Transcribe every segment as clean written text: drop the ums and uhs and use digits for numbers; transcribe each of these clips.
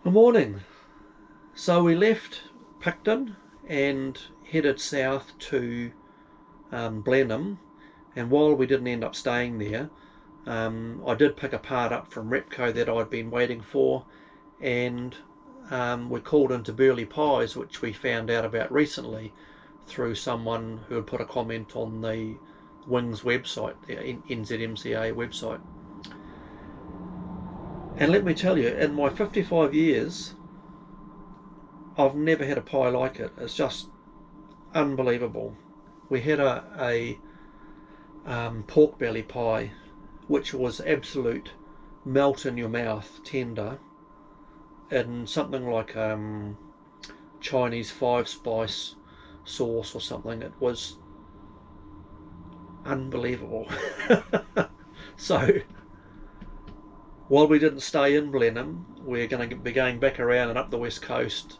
Good morning. So we left Picton and headed south to Blenheim, and while we didn't end up staying there, I did pick a part up from Repco that I'd been waiting for, and we called into Burleigh Pies, which we found out about recently through someone who had put a comment on the Wings website, the NZMCA website. And let me tell you, in my 55 years, I've never had a pie like it. It's just unbelievable. We had a pork belly pie, which was absolute melt in your mouth, tender, in something like Chinese 5-spice sauce or something. It was unbelievable. So, while we didn't stay in Blenheim, we're going to be going back around and up the west coast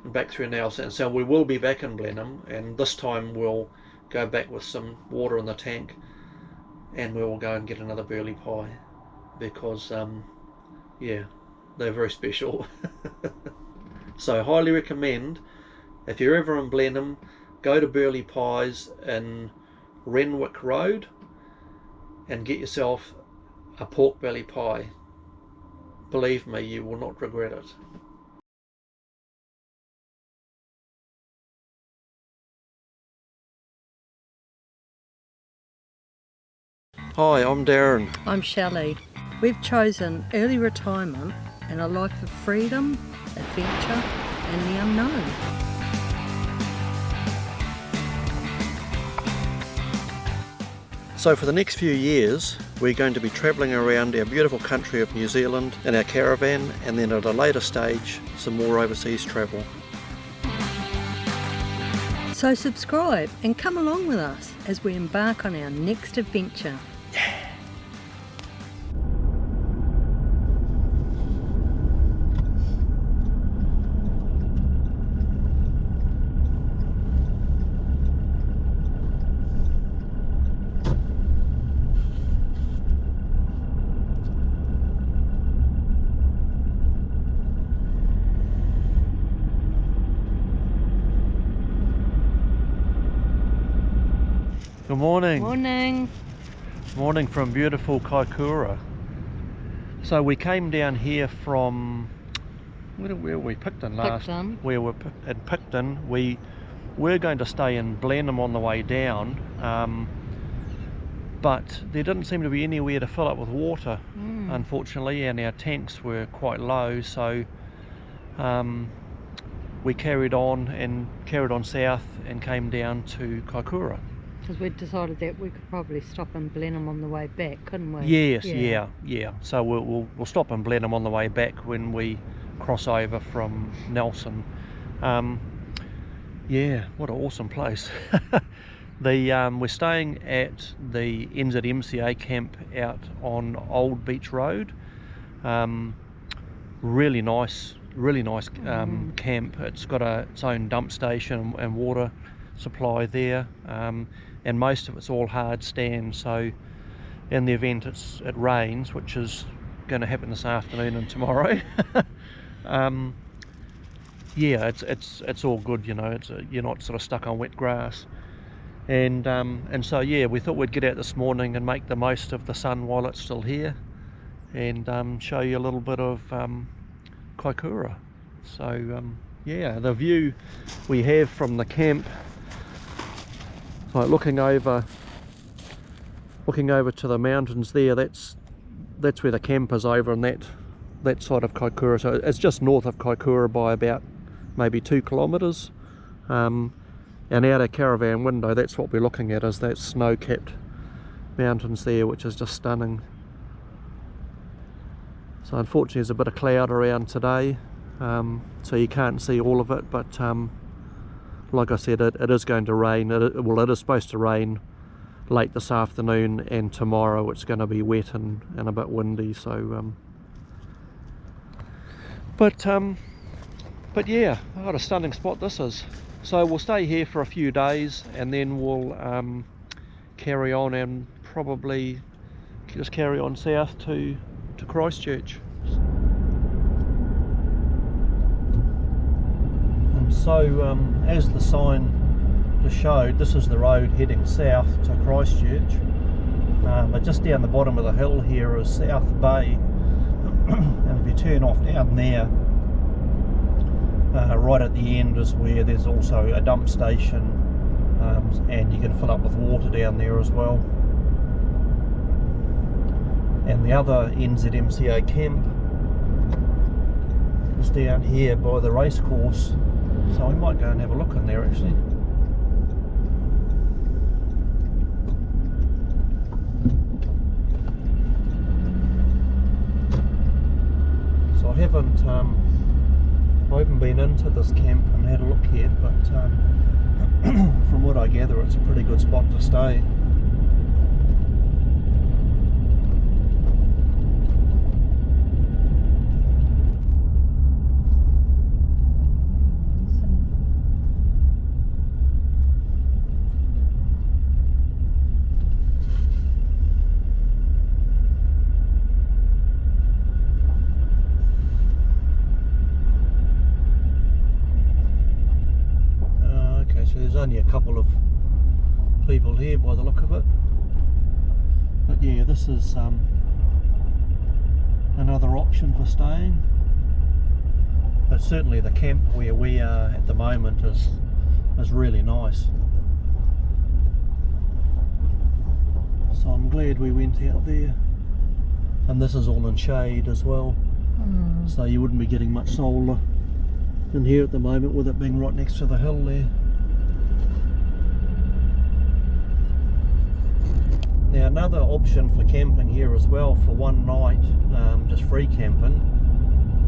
and back through Nelson. So we will be back in Blenheim, and this time we'll go back with some water in the tank, and we will go and get another Burleigh Pie, because yeah, they're very special. So highly recommend, if you're ever in Blenheim, go to Burleigh Pies in Renwick Road and get yourself a pork belly pie. Believe me, you will not regret it. Hi, I'm Darren. I'm Shelley. We've chosen early retirement and a life of freedom, adventure and the unknown. So for the next few years, we're going to be travelling around our beautiful country of New Zealand in our caravan, and then at a later stage, some more overseas travel. So subscribe and come along with us as we embark on our next adventure. Good morning. Morning. Morning from beautiful Kaikoura. So we came down here from, where were we? Picton last. Picton. We were in Picton. We were going to stay in Blenheim on the way down, but there didn't seem to be anywhere to fill up with water, unfortunately, and our tanks were quite low, so we carried on south and came down to Kaikoura. Because we decided that we could probably stop in Blenheim on the way back, couldn't we? Yes, yeah. So we'll stop in Blenheim on the way back when we cross over from Nelson. Yeah, what an awesome place. We're staying at the NZMCA camp out on Old Beach Road. Really nice camp. It's got its own dump station and water supply there, and most of it's all hard stand, so in the event it rains, which is going to happen this afternoon and tomorrow, yeah, it's all good, you know. You're not sort of stuck on wet grass, and so yeah, we thought we'd get out this morning and make the most of the sun while it's still here, and show you a little bit of Kaikoura. So yeah, the view we have from the camp, like looking over to the mountains there, that's where the camp is, over on that side of Kaikoura. So it's just north of Kaikoura by about maybe 2 kilometres, and out our caravan window, that's what we're looking at, is that snow-capped mountains there, which is just stunning. So unfortunately there's a bit of cloud around today, so you can't see all of it, but like I said, it is going to rain. It is supposed to rain late this afternoon, and tomorrow it's going to be wet and a bit windy. So, but yeah, what a stunning spot this is. So we'll stay here for a few days, and then we'll carry on and probably just carry on south to Christchurch. So as the sign just showed, this is the road heading south to Christchurch, but just down the bottom of the hill here is South Bay, and if you turn off down there, right at the end is where there's also a dump station, and you can fill up with water down there as well. And the other NZMCA camp is down here by the race course, so we might go and have a look in there actually. So I haven't been into this camp and had a look yet, but from what I gather it's a pretty good spot to stay. There's only a couple of people here by the look of it, but yeah, this is another option for staying. But certainly the camp where we are at the moment is really nice, so I'm glad we went out there. And this is all in shade as well, so you wouldn't be getting much solar in here at the moment with it being right next to the hill there. Now another option for camping here as well for one night, just free camping,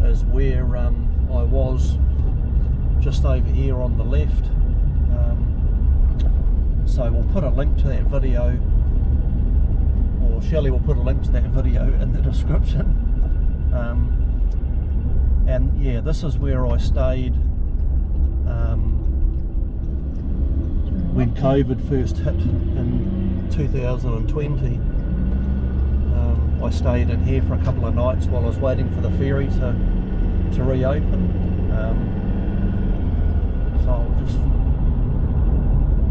is where I was just over here on the left. So we'll put a link to that video, or Shelley will put a link to that video in the description. And yeah, this is where I stayed when COVID first hit in 2020. I stayed in here for a couple of nights while I was waiting for the ferry to reopen. So I'll just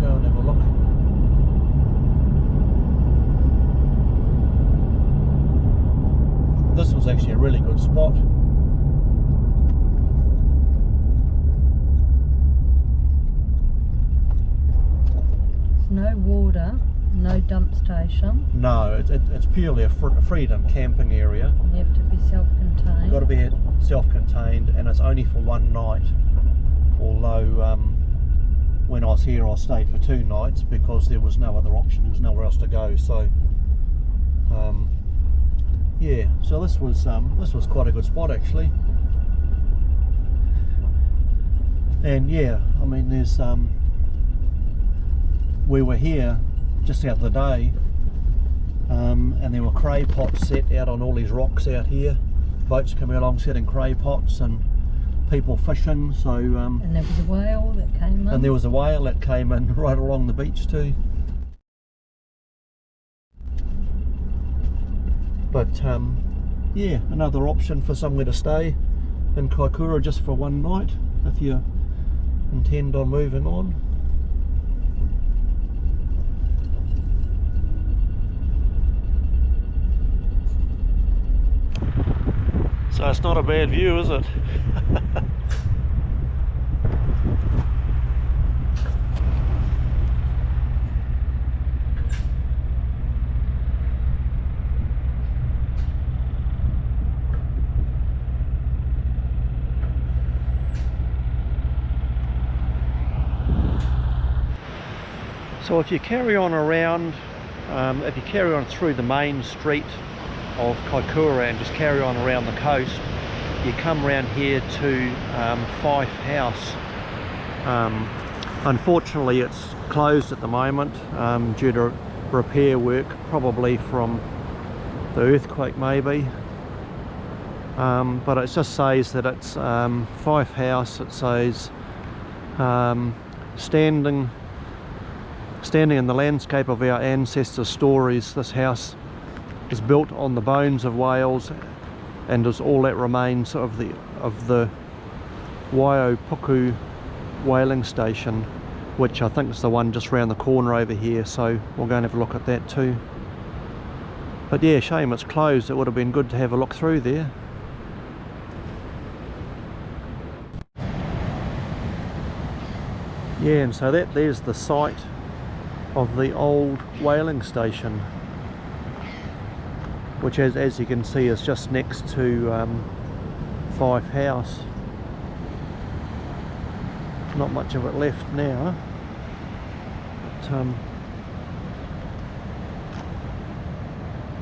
go and have a look. This was actually a really good spot. No water, no dump station. No, it's purely a freedom camping area. You have to be self-contained. You've got to be self-contained, and it's only for one night. Although when I was here I stayed for 2 nights because there was no other option, there was nowhere else to go. So yeah, so this was quite a good spot actually. And yeah, I mean there's we were here just the other day, and there were cray pots set out on all these rocks out here, boats coming along setting cray pots and people fishing. So and there was a whale that came in. And there was a whale that came in right along the beach too. But yeah, another option for somewhere to stay in Kaikoura just for one night if you intend on moving on. So it's not a bad view, is it? So if you carry on around, if you carry on through the main street of Kaikoura and just carry on around the coast, you come around here to Fife House. Unfortunately it's closed at the moment due to repair work, probably from the earthquake maybe, but it just says that it's Fife House. It says standing in the landscape of our ancestors' stories, this house is built on the bones of whales and is all that remains of the Waipuku whaling station, which I think is the one just round the corner over here, so we'll go and have a look at that too. But yeah, shame it's closed. It would have been good to have a look through there. Yeah, and so there's the site of the old whaling station, which as you can see is just next to Fife House. Not much of it left now, but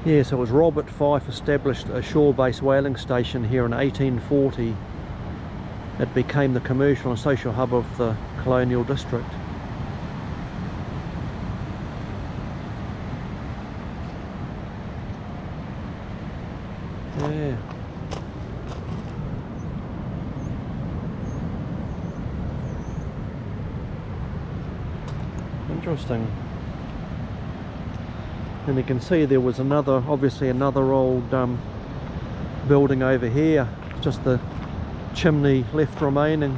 yeah, so it was Robert Fife established a shore-based whaling station here in 1840. It became the commercial and social hub of the colonial district. Yeah. Interesting. And you can see there was obviously another old building over here, just the chimney left remaining.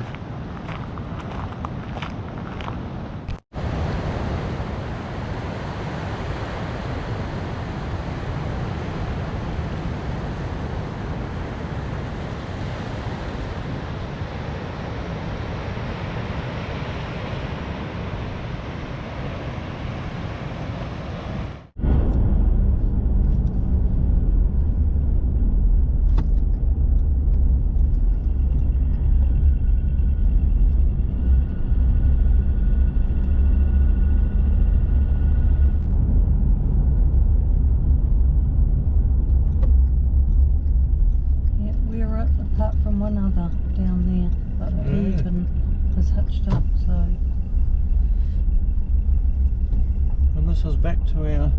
This is back to our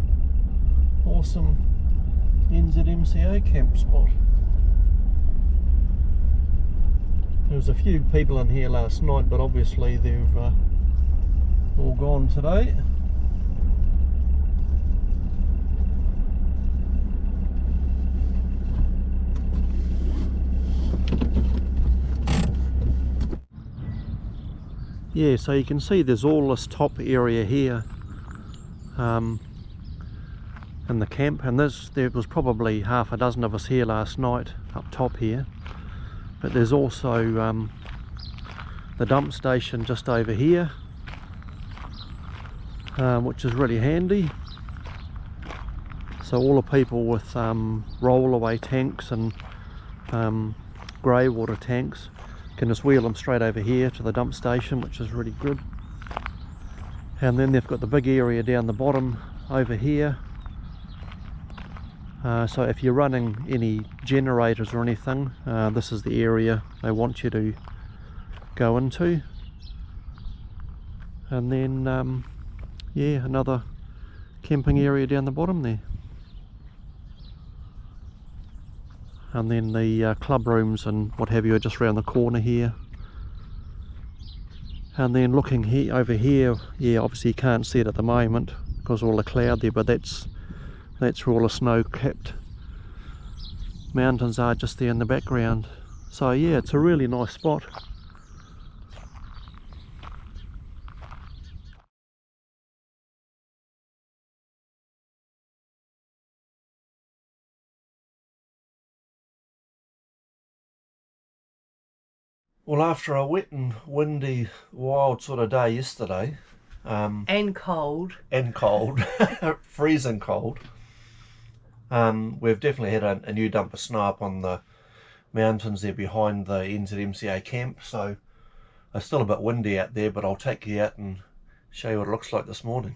awesome NZMCA camp spot. There was a few people in here last night, but obviously they've all gone today. Yeah, so you can see there's all this top area here in the camp, and there was probably half a dozen of us here last night up top here. But there's also the dump station just over here, which is really handy. So all the people with roll-away tanks and grey water tanks can just wheel them straight over here to the dump station, which is really good. And then they've got the big area down the bottom over here. So if you're running any generators or anything, this is the area they want you to go into. And then yeah, another camping area down the bottom there. And then the club rooms and what have you are just around the corner here. And then looking here over here, yeah, obviously you can't see it at the moment because of all the cloud there, but that's where all the snow-capped mountains are, just there in the background. So yeah, it's a really nice spot. Well, after a wet and windy, wild sort of day yesterday, and cold, freezing cold, we've definitely had a new dump of snow up on the mountains there behind the NZMCA camp. So it's still a bit windy out there, but I'll take you out and show you what it looks like this morning.